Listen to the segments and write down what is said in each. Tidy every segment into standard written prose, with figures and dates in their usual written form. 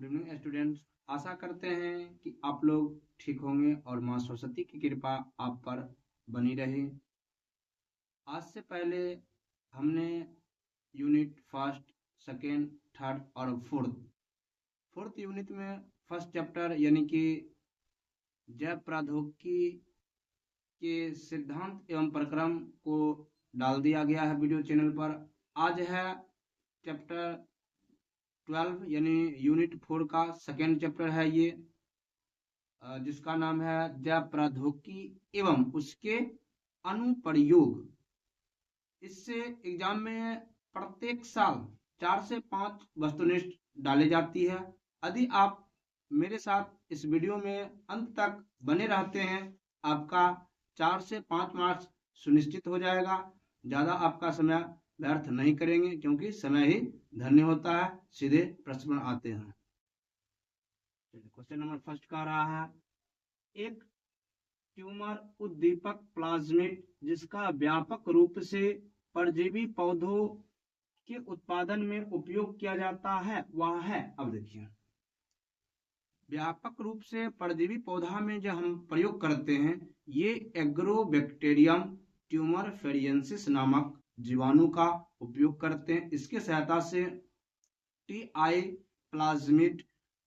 Good evening students. आशा करते हैं कि आप लोग ठीक होंगे और माँ सरस्वती की कृपा आप पर बनी रहे। आज से पहले हमने यूनिट फर्स्ट, सेकेंड, थर्ड और फोर्थ यूनिट में फर्स्ट चैप्टर यानी कि जैव प्रौद्योगिकी के सिद्धांत एवं प्रक्रम को डाल दिया गया है वीडियो चैनल पर। आज है चैप्टर 12 यानी यूनिट 4 का सेकेंड चैप्टर है ये, जिसका नाम है जैव प्रौद्योगिकी एवं उसके अनुप्रयोग। इससे एग्जाम में प्रत्येक साल 4 से 5 वस्तुनिष्ठ डाली जाती है। यदि आप मेरे साथ इस वीडियो में अंत तक बने रहते हैं, आपका 4 से 5 मार्क्स सुनिश्चित हो जाएगा। ज़्यादा आपका समय व्यर्थ नहीं करेंगे क्योंकि समय ही धन्य होता है। सीधे प्रश्न आते हैं। क्वेश्चन नंबर फर्स्ट का रहा है, एक ट्यूमर उद्दीपक प्लाज्मिड जिसका व्यापक रूप से परजीवी पौधों के उत्पादन में उपयोग किया जाता है वह है। अब देखिए, व्यापक रूप से परजीवी पौधा में जो हम प्रयोग करते हैं ये एग्रोबैक्टीरियम ट्यूमर फेरियंसिस नामक जीवाणु का उपयोग करते हैं। इसके सहायता से टीआई प्लाज्मिड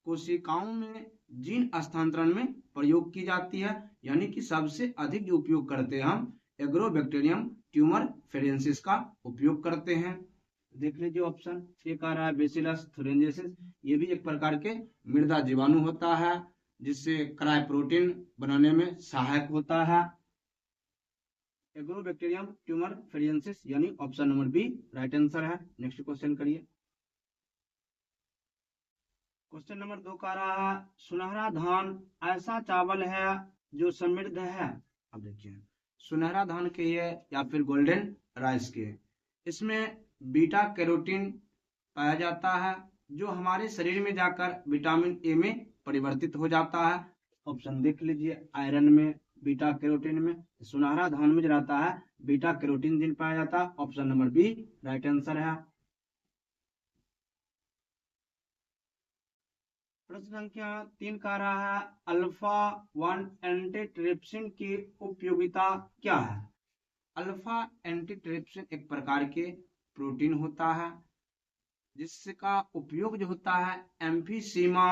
कोशिकाओं में जीन स्थानांतरण में प्रयोग की जाती है, यानी कि सबसे अधिक जो उपयोग करते हैं हम एग्रोबैक्टीरियम ट्यूमर फेरियंसिस का उपयोग करते हैं। देख लीजिए ऑप्शन एक आ रहा है बेसिलस थुरिंजेंसिस। ये भी एक प्रकार के मृदा जीवाणु होता है जिससे क्राय प्रोटीन बनाने में सहायक होता है। एग्रोबैक्टीरियम ट्यूमर फेरियंसिस यानी option number B right answer है। नेक्स्ट क्वेश्चन करिए। क्वेश्चन नंबर 2 का रहा है, सुनहरा धान ऐसा चावल है जो समृद्ध है। अब देखिए, सुनहरा धान के ये या फिर गोल्डन राइस के, इसमें बीटा कैरोटीन पाया जाता है जो हमारे शरीर में जाकर विटामिन ए में परिवर्तित हो जाता है। ऑप्शन देख लीजिए, आयरन में, बीटा कैरोटीन में। सुनहरा धान में जो रहता है बीटा कैरोटीन जीन पाया जाता है। Option number B right answer है। प्रश्न संख्या 3 का रहा है, अल्फा 1 एंटीट्रिप्सिन की उपयोगिता क्या है। अल्फा एंटीट्रिप्सिन एक प्रकार के प्रोटीन होता है जिसका उपयोग जो होता है एम्फीसीमा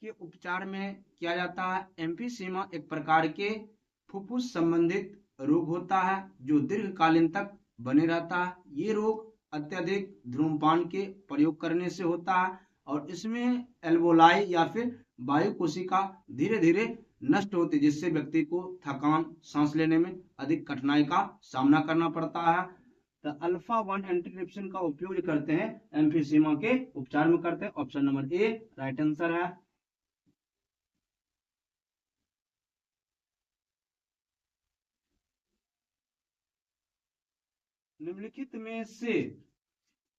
के उपचार में किया जाता है। एम्फीसीमा एक प्रकार के फुफ्फुस संबंधित रोग होता है जो दीर्घकालीन तक बने रहता है। ये रोग अत्यधिक धूम्रपान के प्रयोग करने से होता है और इसमें एल्वोलाई या फिर वायु कोशिका धीरे धीरे नष्ट होती है जिससे व्यक्ति को थकान, सांस लेने में अधिक कठिनाई का सामना करना पड़ता है। तो अल्फा 1 एंटीट्रिप्सिन का उपयोग करते हैं एम्फीसीमा के उपचार में करते हैं। Option number A right answer है। निम्नलिखित में से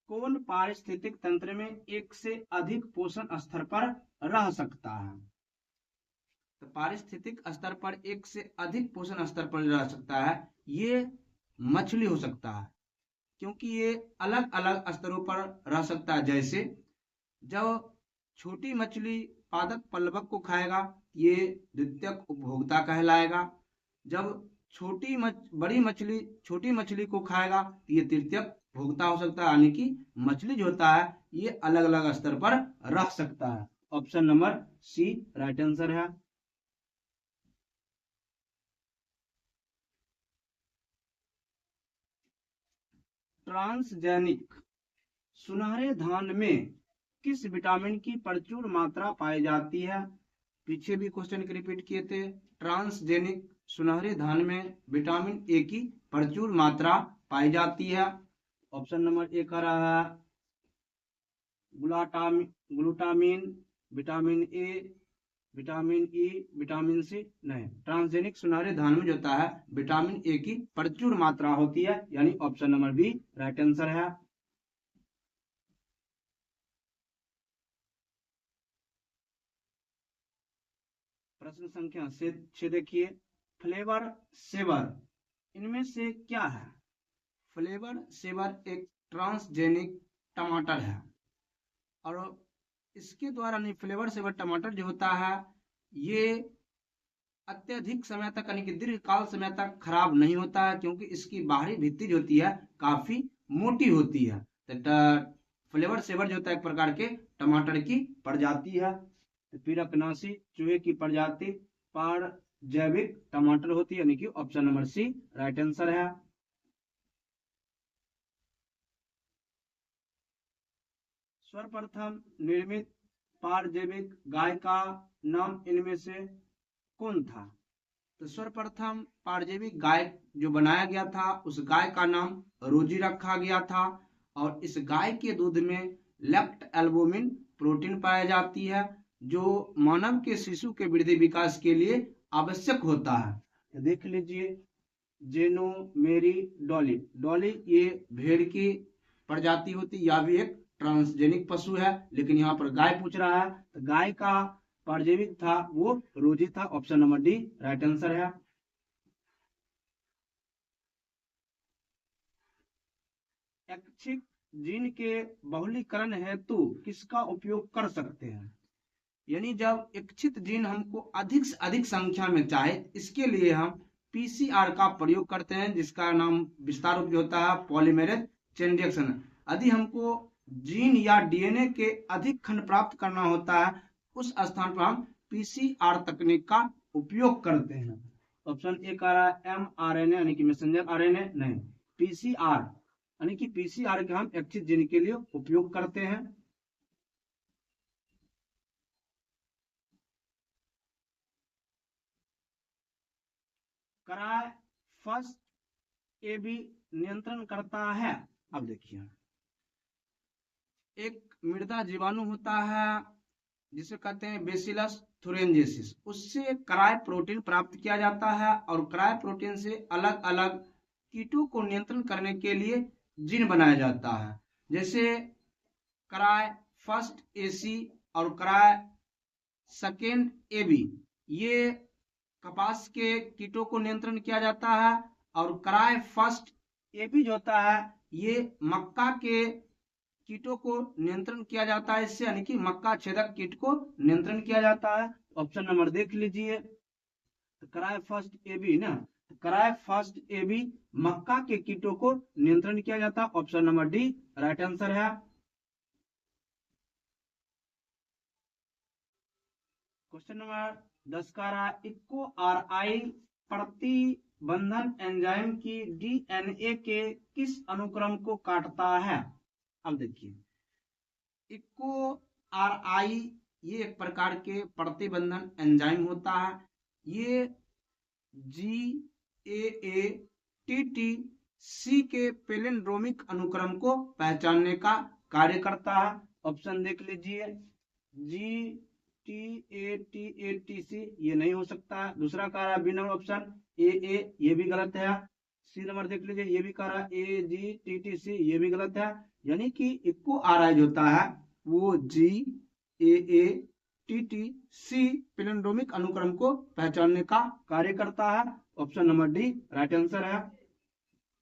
कौन पारिस्थितिक तंत्र में एक से अधिक पोषण स्तर पर रह सकता है। तो पारिस्थितिक स्तर पर एक से अधिक पोषण स्तर पर रह सकता है, ये मछली हो सकता है क्योंकि ये अलग अलग स्तरों पर रह सकता है। जैसे जब छोटी मछली पादप पल्लवक को खाएगा ये द्वितीयक उपभोक्ता कहलाएगा। जब बड़ी मछली छोटी मछली को खाएगा तो ये तृतीयक भोक्ता हो सकता है, यानी कि मछली जो होता है ये अलग अलग स्तर पर रह सकता है। Option number C right answer है। ट्रांसजेनिक सुनहरे धान में किस विटामिन की प्रचुर मात्रा पाई जाती है। पीछे भी क्वेश्चन के रिपीट किए थे। ट्रांसजेनिक सुनहरे धान में विटामिन ए की प्रचुर मात्रा पाई जाती है। ऑप्शन नंबर ए का रहा है glutamine, vitamin A, vitamin E, vitamin C. नहीं, ट्रांसजेनिक सुनहरे धान में जो होता है विटामिन ए की प्रचुर मात्रा होती है, यानी option number B right answer है। प्रश्न संख्या 6 देखिए, फ्लेवर सेवर इनमें से क्या है। फ्लेवर सेवर एक ट्रांसजेनिक टमाटर है और इसके द्वारा नहीं, फ्लेवर सेवर टमाटर जो होता है ये अत्यधिक समय तक यानी कि दीर्घकाल समय तक खराब नहीं होता है, क्योंकि इसकी बाहरी भित्ति जो होती है काफी मोटी होती है। तो फ्लेवर सेवर जो होता है एक प्रकार के टमाटर की प्रजाति है। तो पिरकनासी चूहे की प्रजाति पर जैविक टमाटर होती है, यानी कि option number C right answer है। सर्वप्रथम निर्मित पारजैविक गाय का नाम इनमें से कौन था? तो सर्वप्रथम पारजैविक गाय जो बनाया गया था उस गाय का नाम रोजी रखा गया था, और इस गाय के दूध में लेप्ट एल्बुमिन प्रोटीन पाई जाती है जो मानव के शिशु के वृद्धि विकास के लिए आवश्यक होता है। तो देख लीजिए, जेनो मेरी डॉली, डॉली ये भेड़ की प्रजाति होती, या भी एक ट्रांसजेनिक पशु है, लेकिन यहाँ पर गाय पूछ रहा है। तो गाय का परजीवी था वो रोजी था, option number D right answer है। ऐच्छिक जीन के बहुलीकरण हेतु किसका उपयोग कर सकते हैं? यानी जब इच्छित जीन हमको अधिक से अधिक संख्या में चाहे, इसके लिए हम पीसीआर का प्रयोग करते हैं, जिसका नाम विस्तार रूप होता है पॉलीमेरेज चेन रिएक्शन। यदि हमको जीन या डीएनए के अधिक खंड प्राप्त करना होता है, उस स्थान पर हम पीसीआर तकनीक का उपयोग करते हैं। ऑप्शन ए कह रहा है mRNA यानी कि मैसेंजर आरएनए, नहीं, पीसीआर यानी कि पीसीआर का हम इच्छित जीन के लिए उपयोग करते हैं। कराय फर्स्ट एबी नियंत्रण करता है। अब देखिए, एक मृदा जीवाणु होता है जिसे कहते हैं बेसिलस थुरेंजेसिस, उससे कराय प्रोटीन प्राप्त किया जाता है, और कराय प्रोटीन से अलग अलग कीटों को नियंत्रण करने के लिए जीन बनाया जाता है। जैसे कराय फर्स्ट एसी और कराय सेकेंड एबी, ये कपास के कीटों को नियंत्रण किया जाता है, और कराय फर्स्ट एबी जो होता है ये मक्का के कीटों को नियंत्रण किया जाता है इससे, यानी कि मक्का छेदक कीट को नियंत्रण किया जाता है। ऑप्शन नंबर देख लीजिए, तो कराय फर्स्ट एबी ना, तो कराय फर्स्ट एबी मक्का के कीटों को नियंत्रण किया जाता है, option number D right answer है। क्वेश्चन नंबर 10 का रहा, इक्को आरआई प्रतिबंधन एंजाइम की डीएनए के किस अनुक्रम को काटता है? अब देखिए, इक्को आरआई ये एक प्रकार के प्रतिबंधन एंजाइम होता है, ये GAA-TTC के पैलिंड्रोमिक अनुक्रम को पहचानने का कार्य करता है। ऑप्शन देख लीजिए, GTATATC ये नहीं हो सकता है। दूसरा कह रहा है बी नंबर ऑप्शन AA, ये भी गलत है। सी नंबर देख लीजिए, ये भी कह रहा है AGTTC, ये भी गलत है। यानी कि इक्को आरआई जो होता है वो GAA-TTC पैलिंड्रोमिक अनुक्रम को पहचानने का कार्य करता है, option number D right answer है।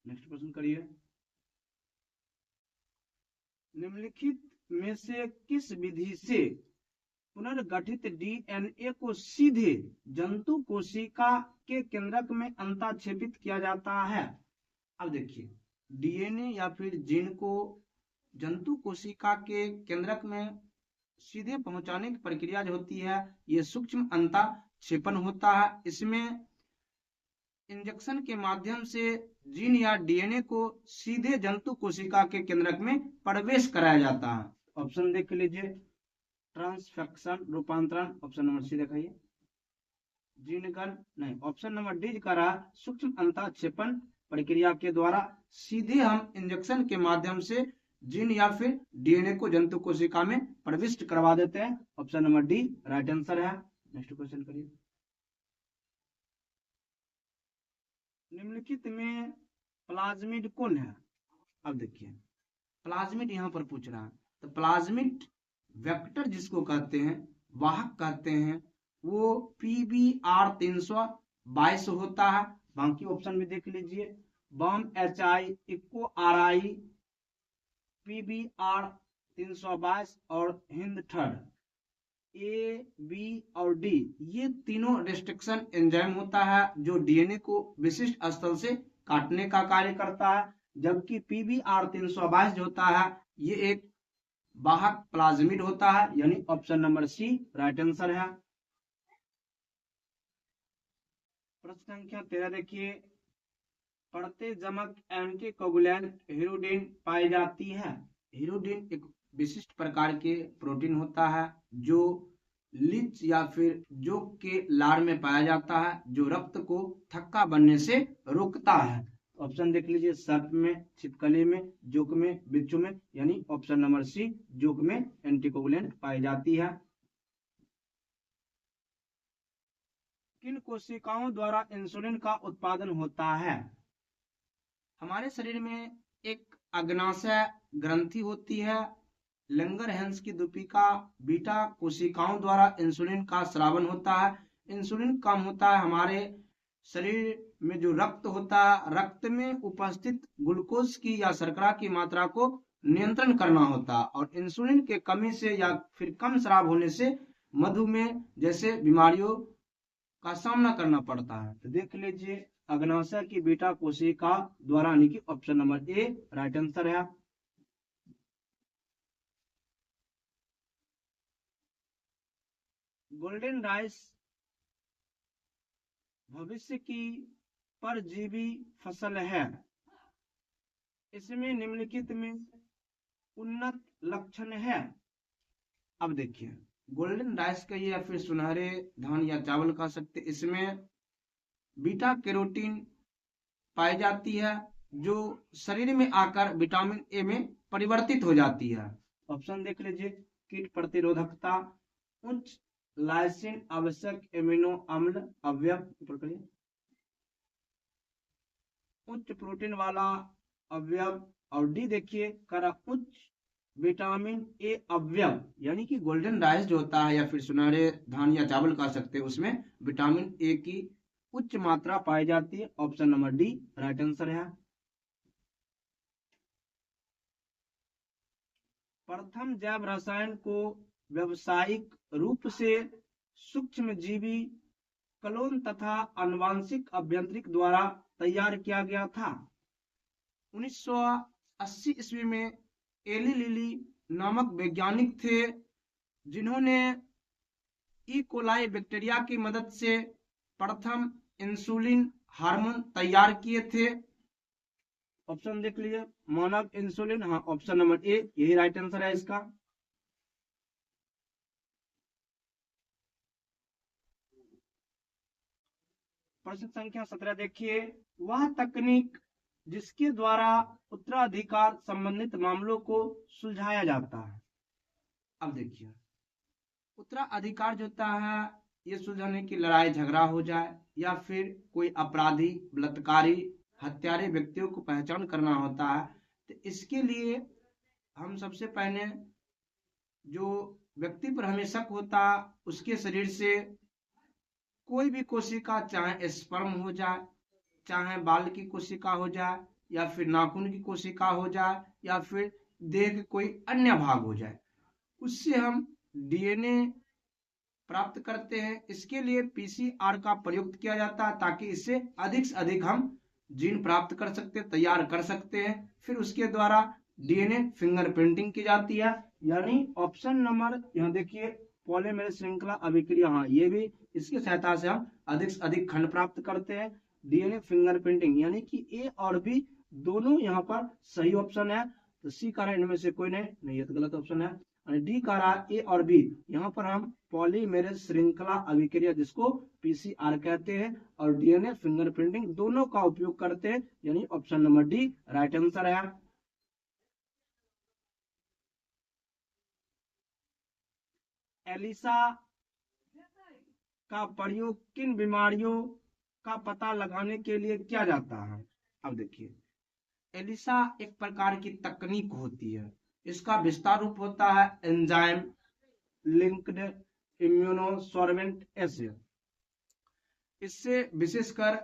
नेक्स्ट क्वेश्चन करिए, निम्नलिखित में से किस विधि से पुनर्गठित डीएनए को सीधे जंतु कोशिका के केंद्रक में अंतःक्षेपित किया जाता है? अब देखिए, डीएनए या फिर जीन को जंतु कोशिका के केंद्रक में सीधे पहुंचाने की प्रक्रिया जो होती है ये सूक्ष्म अंतःक्षेपण होता है। इसमें इंजेक्शन के माध्यम से जीन या डीएनए को सीधे जंतु कोशिका के केंद्रक में प्रवेश कराया जाता है। ऑप्शन देख लीजिए, ट्रांसफेक्शन रूपांतरण, ऑप्शन नंबर सी दिखाइए, जीनगण नहीं, ऑप्शन नंबर डी का रहा सूक्ष्म अंतःक्षेपण प्रक्रिया के द्वारा सीधे हम इंजेक्शन के माध्यम से जीन या फिर डीएनए को जंतु कोशिका में प्रविष्ट करवा देते हैं, option number D right answer है। नेक्स्ट क्वेश्चन करिए, निम्नलिखित में प्लाज्मिड कौन है? अब देखिए, प्लाज्मिड यहां पर पूछ रहा है, तो प्लाज्मिड वेक्टर जिसको कहते हैं, वाहक कहते हैं, वो PBr322 होता है। बाकी ऑप्शन भी देख लीजिए, बम HI, इक्को RI, PBr 322 और हिंद थर्ड, ए, बी और डी, ये तीनों रेस्ट्रिक्शन एंजाइम होता है जो डीएनए को विशिष्ट स्थल से काटने का कार्य करता है। जबकि पीबीआर 322 जो होता है ये एक वाहक प्लाज्मिड होता है, यानी option number C right answer है। प्रश्न संख्या 13 देखिए, पड़ते जमक एंटीकोगुलेंट हीरोडिन पाई जाती है। हीरोडिन एक विशिष्ट प्रकार के प्रोटीन होता है जो लीच या फिर जोक के लार में पाया जाता है, जो रक्त को थक्का बनने से रोकता है। ऑप्शन देख लीजिए, सर्प में, छिपकली में, जोक में, बिच्छू में, यानी ऑप्शन नंबर सी जोक में एंटीकोगुलेंट पाई जाती है। किन कोशिकाओं द्वारा इंसुलिन का उत्पादन होता है? हमारे शरीर में एक अग्नाशय ग्रंथि होती है, लंगरहैंस की दूपिका बीटा कोशिकाओं द्वारा इंसुलिन का स्रावन होता है। इंसुलिन कम होता है, हमारे शरीर में जो रक्त होता है, रक्त में उपस्थित ग्लूकोज की या शर्करा की मात्रा को नियंत्रण करना होता है, और इंसुलिन के कमी से या फिर कम स्राव होने से मधुमेह जैसे बीमारियों का सामना करना पड़ता है। तो देख लीजिए, अग्नाशय की बीटा कोशिका द्वारा, यानी कि option number A right answer है। गोल्डन राइस भविष्य की परजीवी फसल है, इसमें निम्नलिखित में उन्नत लक्षण है। अब देखिए, गोल्डन राइस कहिए या फिर सुनहरे धान या चावल कह सकते, इसमें बीटा कैरोटीन पाई जाती है जो शरीर में आकर विटामिन ए में परिवर्तित हो जाती है। ऑप्शन देख लीजिए, कीट प्रतिरोधकता, उच्च लाइसिन आवश्यक एमिनो अम्ल अवयव, उच्च प्रोटीन वाला अवयव, और डी देखिए करा उच्च विटामिन ए अवयव, यानी कि गोल्डन राइस जो होता है या फिर सुनहरे धान या चावल कह सकते हैं, उसमें विटामिन ए की उच्च मात्रा पाई जाती है। Option number D right answer है। प्रथम जैव रसायन को व्यावसायिक रूप से सूक्ष्मजीवी क्लोन तथा आनुवांशिक अभियांत्रिक द्वारा तैयार किया गया था। 1980 ईस्वी में एली लिली नामक वैज्ञानिक थे जिन्होंने ई कोलाई बैक्टीरिया की मदद से प्रथम इंसुलिन हार्मोन तैयार किए थे। ऑप्शन देख लीजिए, मानव इंसुलिन, हाँ ऑप्शन नंबर ए यही राइट आंसर है इसका। प्रश्न संख्या 17 देखिए, वह तकनीक जिसके द्वारा उत्तराधिकार संबंधित मामलों को सुलझाया जाता है। अब देखिए, उत्तराधिकार जो होता है ये सुलझाने की लड़ाई झगड़ा हो जाए या फिर कोई अपराधी, बलात्कारी, हत्यारे व्यक्तियों को पहचान करना होता है, तो इसके लिए हम सबसे पहले जो व्यक्ति पर हमें शक होता उसके शरीर से कोई भी कोशिका, चाहे स्पर्म हो जाए, चाहे बाल की कोशिका हो जाए, या फिर नाखून की कोशिका हो जाए, या फिर देह के कोई अन्य भाग हो जाए, उससे हम डीएनए प्राप्त करते हैं। इसके लिए पीसीआर का प्रयोग किया जाता है ताकि इससे अधिक से अधिक हम जीन प्राप्त कर सकते हैं, तैयार कर सकते हैं। फिर उसके द्वारा डीएनए फिंगरप्रिंटिंग की जाती है, यानी ऑप्शन नंबर यहाँ देखिए पॉलीमेरेज श्रृंखला अभिक्रिया, हाँ ये भी इसकी सहायता से हम अधिक से अधिक खंड प्राप्त करते हैं। डीएनए फिंगरप्रिंटिंग, यानी कि ए और बी दोनों यहाँ पर सही ऑप्शन है। तो सी का इनमें से कोई नहीं, ये तो गलत ऑप्शन है। डी का रहा ए और बी, यहाँ पर हम पॉलीमेरेज श्रृंखला अभिक्रिया जिसको पीसीआर कहते हैं और डीएनए फिंगरप्रिंटिंग दोनों का उपयोग करते हैं, यानी option number D right answer है। एलिसा का प्रयोग किन बीमारियों का पता लगाने के लिए किया जाता है? अब देखिए, एलिसा एक प्रकार की तकनीक होती है, इसका विस्तार रूप होता है एंजाइम लिंक्ड इम्यूनोसॉर्बेंट एसिड। इससे विशेषकर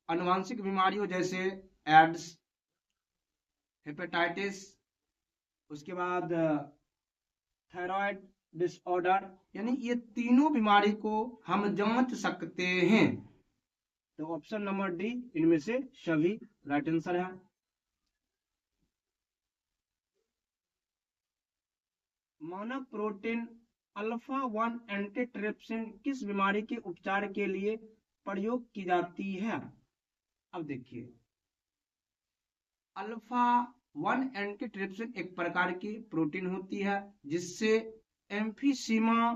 आनुवांशिक बीमारियों जैसे एड्स, हेपेटाइटिस, उसके बाद थायराइड डिसऑर्डर, यानी ये तीनों बीमारी को हम जांच सकते हैं। तो ऑप्शन नंबर डी इनमें से सभी राइट आंसर है। मानव प्रोटीन अल्फा 1 एंटीट्रिप्सिन किस बीमारी के उपचार के लिए प्रयोग की जाती है? अब देखिए, अल्फा 1 एंटीट्रिप्सिन एक प्रकार की प्रोटीन होती है जिससे एम्फीसीमा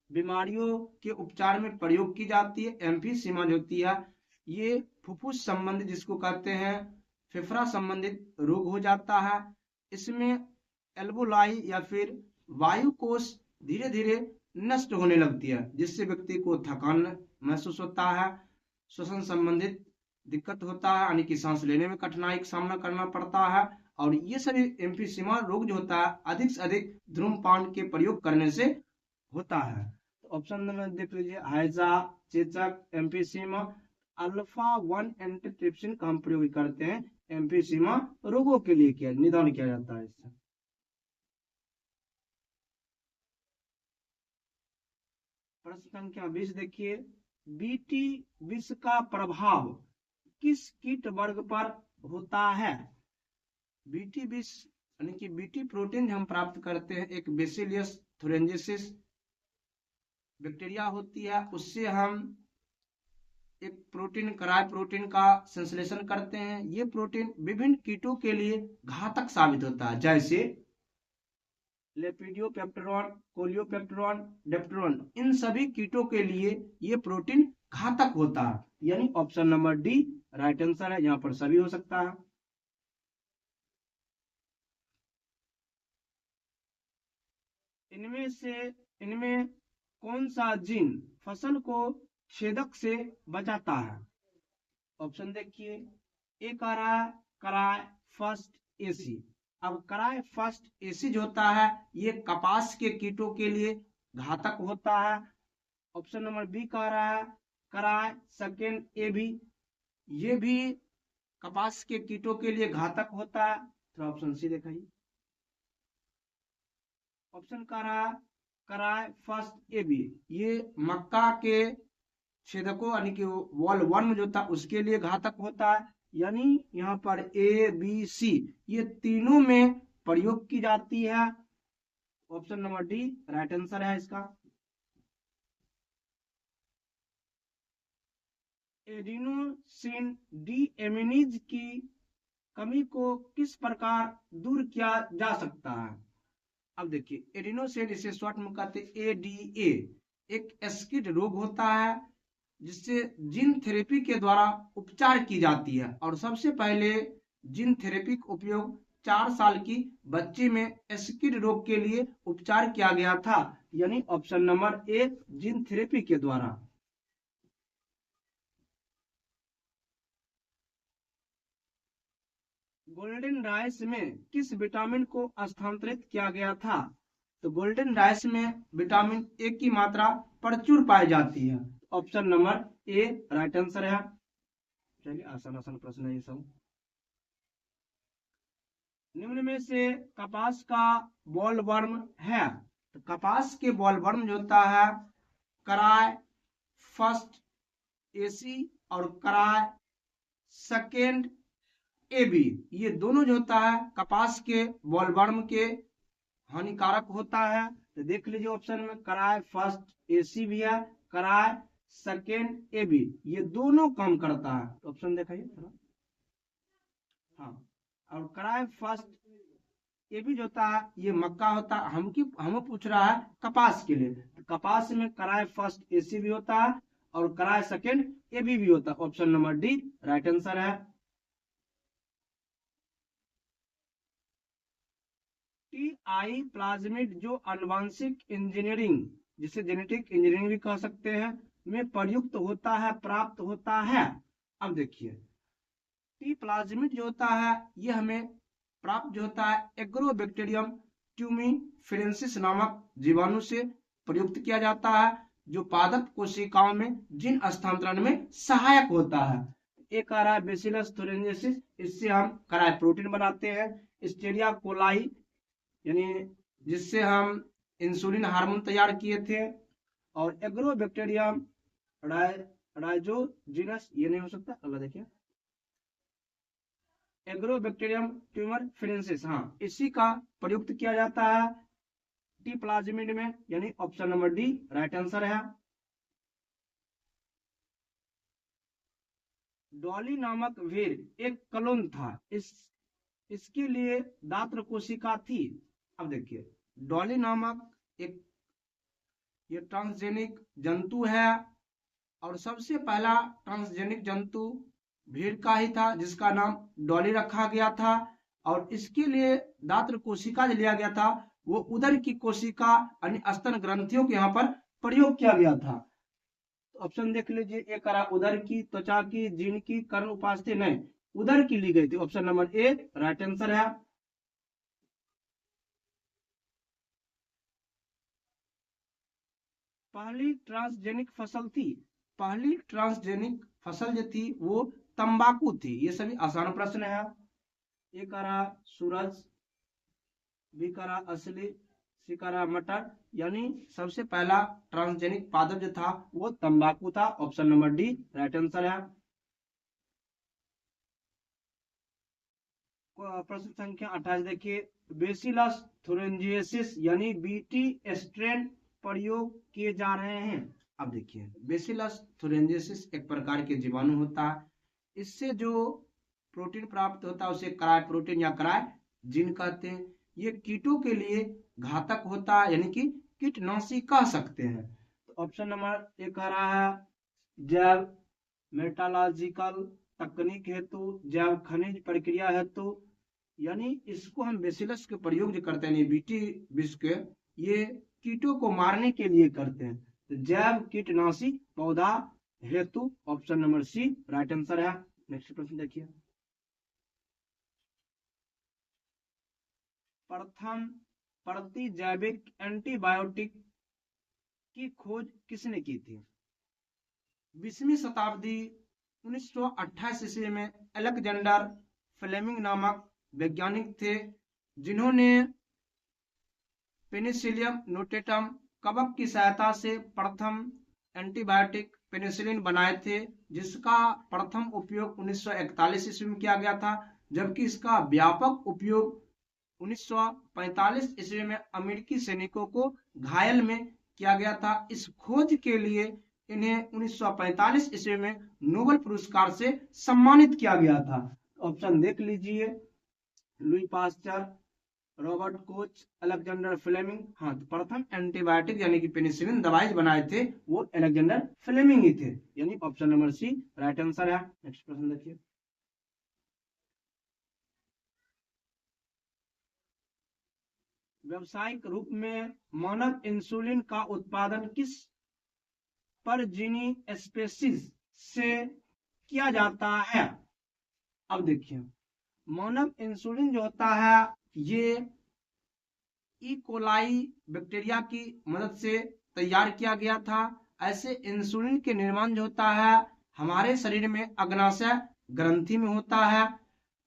बीमारियों के उपचार में प्रयोग की जाती है। एम्फीसीमा जो होती है ये फुफ्फुस संबंधित, जिसको कहते हैं फेफड़ा संबंधित रोग हो जाता है। इसमें एल्वोलाई या फिर वायु कोश धीरे धीरे नष्ट होने लगती है, जिससे व्यक्ति को थकान महसूस होता है, श्वसन संबंधित दिक्कत होता है, यानी कि सांस लेने में कठिनाई का सामना करना पड़ता है। और ये सभी एम्फीसीमा रोग जो होता है अधिक से अधिक धूम्रपान के प्रयोग करने से होता है। तो ऑप्शन नंबर देख लीजिए, हैजा, चेचक, एम्फीसीमा, अल्फा 1 एंटीट्रिप्सिन का हम प्रयोग करते हैं एम्फीसीमा रोगों के लिए किया निदान किया जाता है इससे। प्रश्न संख्या 20 देखिए, बीटी विष का प्रभाव किस कीट वर्ग पर होता है? बीटी विष यानी कि बीटी प्रोटीन हम प्राप्त करते हैं एक बेसिलियस थुरिंजेसिस बैक्टीरिया होती है, उससे हम एक प्रोटीन कराय प्रोटीन का संश्लेषण करते हैं। ये प्रोटीन विभिन्न कीटों के लिए घातक साबित होता है, जैसे लेपिडियोपेप्टेरॉन, कोलियोपेप्टेरॉन, डेप्टेरॉन, इन सभी कीटों के लिए ये प्रोटीन घातक होता है, यानी option number D right answer है। यहाँ पर सभी हो सकता है। इनमें कौन सा जीन फसल को छेदक से बचाता है? ऑप्शन देखिए, ए कराय फर्स्ट एसी। अब कराय फर्स्ट एसी जो होता है ये कपास के कीटों के लिए घातक होता है। ऑप्शन नंबर बी कह रहा है कराय सेकेंड ए बी, ये भी कपास के कीटों के लिए घातक होता है। तो ऑप्शन सी दिखाइए, ऑप्शन कह रहा है कराय फर्स्ट ए बी, ये मक्का के छेदकों यानी कि वॉल वर्म जो था उसके लिए घातक होता है। यानी यहाँ पर ए बी सी ये तीनों में प्रयोग की जाती है। Option number D right answer है इसका। एडिनोसिन डीएमिनेज की कमी को किस प्रकार दूर किया जा सकता है? अब देखिए, एडिनोसिन इसे शॉर्ट में कहते हैं एडीए, एक एस्किड रोग होता है जिससे जीन थेरेपी के द्वारा उपचार की जाती है। और सबसे पहले जीन थेरेपी का उपयोग 4 साल की बच्ची में एस्किड रोग के लिए उपचार किया गया था, यानी option number A gene therapy के द्वारा। गोल्डन राइस में किस विटामिन को स्थानांतरित किया गया था? तो गोल्डन राइस में विटामिन ए की मात्रा प्रचुर पाई जाती है। Option number A right answer है। चलिए आसान आसान प्रश्न है ये सब। निम्न में से कपास का बॉल वर्म है, तो कपास के बॉल वर्म जो होता है कराय फर्स्ट एसी और कराय सेकेंड ए बी, ये दोनों जो होता है कपास के बॉल वर्म के हानिकारक होता है। तो देख लीजिए ऑप्शन में कराय फर्स्ट एसी भी है, कराय सेकेंड ए बी, ये दोनों काम करता है। तो ऑप्शन दिखाइए थोड़ा। हाँ, और कराय फर्स्ट ए बी जो होता है ये मक्का होता है, हम पूछ रहा है कपास के लिए। तो कपास में कराय फर्स्ट एसी भी होता है और कराय सेकेंड ए बी भी होता है। Option number D right answer है। टीआई प्लाज्मिड जो आनुवांशिक इंजीनियरिंग, जिसे जेनेटिक इंजीनियरिंग भी कह सकते हैं, में प्रयुक्त होता है, प्राप्त होता है। अब देखिए, टी प्लाज्मिड जो होता है ये हमें प्राप्त जो होता है एग्रोबैक्टीरियम ट्यूमिफेरेंसिस नामक जीवाणु से प्रयुक्त किया जाता है, जो पादप कोशिकाओं में जीन स्थानांतरण में सहायक होता है। एक आ रहा है बेसिलस थुरिंजेसिस, इससे हम कराय प्रोटीन बनाते हैं। स्टेरिया कोलाई यानी जिससे हम इंसुलिन हार्मोन तैयार किए थे। और एग्रोबैक्टीरियम राइजोजिनस, ये नहीं हो सकता, अगला देखिए, एग्रोबैक्टीरियम ट्यूमर फ्रेंसिस, हाँ, इसी का प्रयुक्त किया जाता है टी प्लाज्मिड में, यानी option number D right answer है। डॉली नामक भेड़ एक क्लोन था, इसके लिए दात्र कोशिका थी। अब देखिए, डॉली नामक एक ये ट्रांसजेनिक जंतु है, और सबसे पहला ट्रांसजेनिक जंतु भेड़ का ही था, जिसका नाम डॉली रखा गया था। और इसके लिए दात्र कोशिका जो लिया गया था वो उदर की कोशिका यानी स्तन ग्रंथियों के यहाँ पर प्रयोग किया गया था। तो ऑप्शन देख लीजिए, एक करा उदर की, त्वचा की, जीन की, कर्ण उपास्थि, नहीं, उदर की ली गई थी, option number A right answer है। पहली ट्रांसजेनिक फसल थी, पहली ट्रांसजेनिक फसल जो थी वो तंबाकू थी। ये सभी आसान प्रश्न है। ए करा सूरज, बी करा असली, सी करा मटर, यानी सबसे पहला ट्रांसजेनिक पादप जो था वो तंबाकू था, option number D right answer है। प्रश्न संख्या 28 देखिए, बेसिलस थुरिंजिएसिस यानी बीटी स्ट्रेन प्रयोग किए जा रहे हैं। अब देखिए, बेसिलस थुरिंजिएसिस एक प्रकार के जीवाणु होता है, इससे जो प्रोटीन प्राप्त होता है उसे क्राय प्रोटीन या क्राय जीन कहते हैं। ये कीटों के लिए घातक होता है, यानी कि कीटनाशी कह सकते हैं। तो ऑप्शन नंबर एक आ रहा है जैव मेटालॉजिकल तकनीक हेतु, जैव खनिज प्रक्रिया हेतु, यानी इसको हम बेसिलस के प्रयोग जो करते हैं बीटी विष के, ये कीटों को मारने के लिए करते हैं। तो जैव कीटनाशी पौधा हेतु, option number C right answer है। नेक्स्ट प्रश्न देखिए, प्रथम प्रतिजैविक एंटीबायोटिक की खोज किसने की थी? 20वीं शताब्दी 1928 ईस्वी में अलेक्जेंडर फ्लेमिंग नामक वैज्ञानिक थे, जिन्होंने पेनिसिलियम नोटेटम कवक की सहायता से प्रथम एंटीबायोटिक पेनिसिलिन बनाए थे, जिसका प्रथम उपयोग 1941 ईस्वी में किया गया था, जबकि इसका व्यापक उपयोग 1945 ईस्वी में अमेरिकी सैनिकों को घायल में किया गया था। इस खोज के लिए इन्हें 1945 ईस्वी में नोबेल पुरस्कार से सम्मानित किया गया था। ऑप्शन देख लीजिए, Louis Pasteur, Robert Koch, Alexander Fleming. हाँ, तो प्रथम एंटीबायोटिक यानी कि पेनिसिलिन दवाई बनाए थे वो अलेक्जेंडर फ्लेमिंग ही थे, यानी option number C right answer है। नेक्स्ट प्रश्न देखिए, व्यावसायिक रूप में मानव इंसुलिन का उत्पादन किस परजीवी स्पेसीज से किया जाता है? अब देखिए, मानव इंसुलिन जो होता है ये ई कोलाई बैक्टीरिया की मदद से तैयार किया गया था। ऐसे इंसुलिन के निर्माण जो होता है हमारे शरीर में अग्नाशय ग्रंथि में होता है,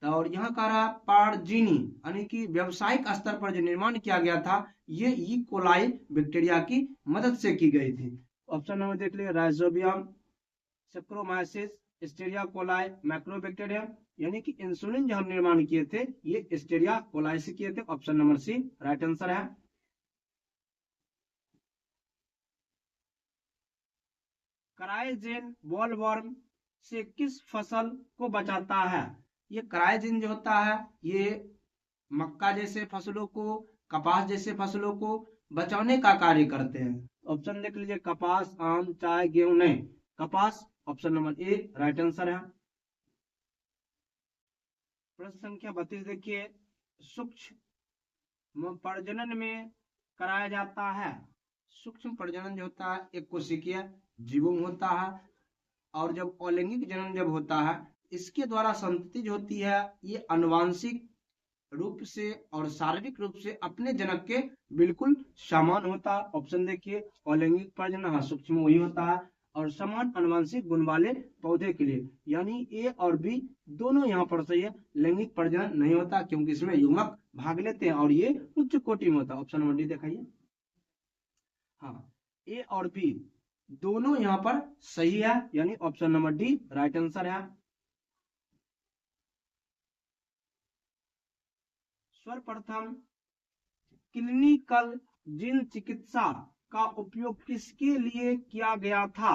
और यहाँ का रहा परजीवी यानी कि व्यावसायिक स्तर पर जो निर्माण किया गया था ये ई कोलाई बैक्टीरिया की मदद से की गई थी। ऑप्शन नंबर देख लिया, राइजोबियम, सेक्रोमाइसिस, स्टीरिया कोलाई, माइक्रोबैक्टीरियम, यानी कि इंसुलिन जो हम निर्माण किए थे ये स्टीरिया कोलाई से किए थे, option number C right answer है। क्रायोजेन बॉलवर्म से किस फसल को बचाता है? ये क्रायोजेन जो होता है ये मक्का जैसे फसलों को, कपास जैसे फसलों को बचाने का कार्य करते हैं। ऑप्शन देख लीजिए, कपास, आम, चाय, गेहूं, नहीं, कपास, option number A right answer है। प्रश्न संख्या 32 देखिए, सूक्ष्म प्रजनन में कराया जाता है। सूक्ष्म प्रजनन जो होता है एक कोशिकीय जीवों में होता है, और जब अलैंगिक जनन जब होता है इसके द्वारा संतति जो होती है ये आनुवांशिक रूप से और शारीरिक रूप से अपने जनक के बिल्कुल समान होता है। ऑप्शन देखिए, अलैंगिक प्रजनन, हाँ, सूक्ष्म वही होता है, और समान आनुवंशिक गुण वाले पौधे के लिए, यानी ए और बी दोनों यहाँ पर सही है। लैंगिक प्रजनन नहीं होता क्योंकि इसमें युग्मक भाग लेते हैं और ये उच्च कोटि में होता है। ऑप्शन नंबर डी दिखाइए। हाँ, ए और बी दोनों यहाँ पर सही है, यानी option number D right answer है। सर्वप्रथम क्लिनिकल जीन चिकित्सा का उपयोग किसके लिए किया गया था?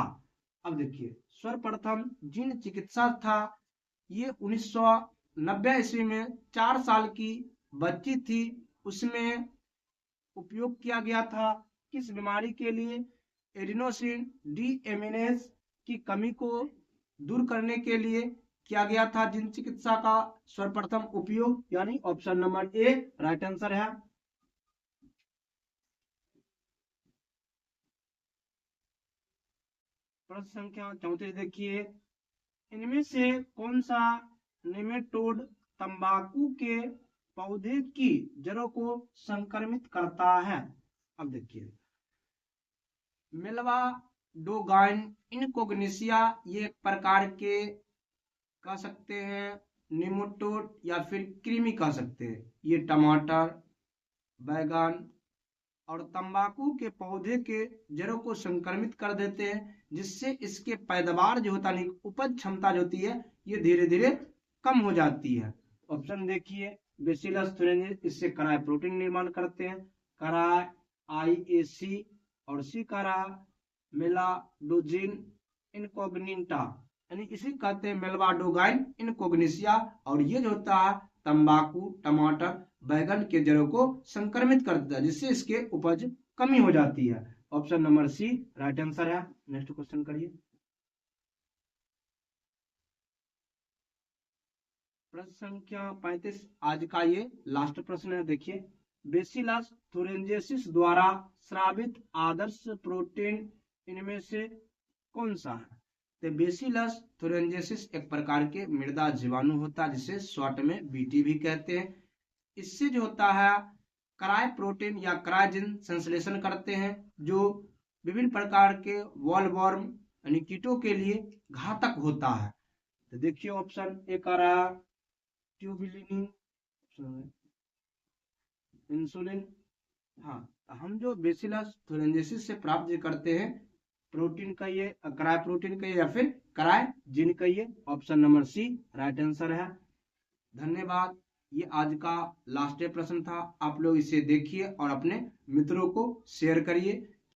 अब देखिए, सर्वप्रथम जीन चिकित्सा था, ये 1990 ईस्वी में 4 साल की बच्ची थी, उसमें उपयोग किया गया था। किस बीमारी के लिए? एडिनोसिन डीएमिनेज की कमी को दूर करने के लिए किया गया था जीन चिकित्सा का सर्वप्रथम उपयोग, यानी option number A right answer है। प्रश्न संख्या 34 देखिए, इनमें से कौन सा नेमेटोड तंबाकू के पौधे की जड़ों को संक्रमित करता है? अब देखिए, मेलवाडोगाइन इनकोग्निसिया ये एक प्रकार के कह सकते हैं निमोटोड या फिर कृमि कह सकते हैं। ये टमाटर, बैगन और तंबाकू के पौधे के जड़ों को संक्रमित कर देते हैं, जिससे इसके पैदावार जो होता है, उपज क्षमता जो होती है, ये धीरे धीरे कम हो जाती है। ऑप्शन देखिए, बेसिलस थुरिनजिस इससे कराई प्रोटीन निर्माण करते हैं, कराई आईएसी, और सी करा मेलाडोजिन इनकोग्निटा, यानी इसे कहते हैं मेलवाडोगाइन इनकोग्निसिया, और ये जो होता है तंबाकू, टमाटर, बैगन के जड़ों को संक्रमित कर देता है, जिससे इसके उपज कमी हो जाती है। Option number C right answer है। नेक्स्ट क्वेश्चन करिए। प्रश्न संख्या 35 आज का ये लास्ट प्रश्न है। देखिए, बेसिलस थुरिनजेसिस द्वारा स्रावित आदर्श प्रोटीन इनमें से कौन सा है? तो बेसिलस थुरिनजेसिस एक प्रकार के मृदा जीवाणु होता है, जिसे शॉर्ट में बीटी भी कहते हैं। इससे जो होता है क्राई प्रोटीन या क्राइजिन संश्लेषण करते हैं, जो विभिन्न प्रकार के वॉलवॉर्म यानी कीटों के लिए घातक होता है। तो देखिए, ऑप्शन ए का रहा ट्यूबिलिन, इंसुलिन। हाँ, हम जो बेसिलस थुरिनजेसिस से प्राप्त करते हैं प्रोटीन का ये क्राई प्रोटीन का या फिर क्राई जिन का ये option number C right answer है। धन्यवाद। ये आज का लास्ट प्रश्न था। आप लोग इसे देखिए और अपने मित्रों को शेयर करिए।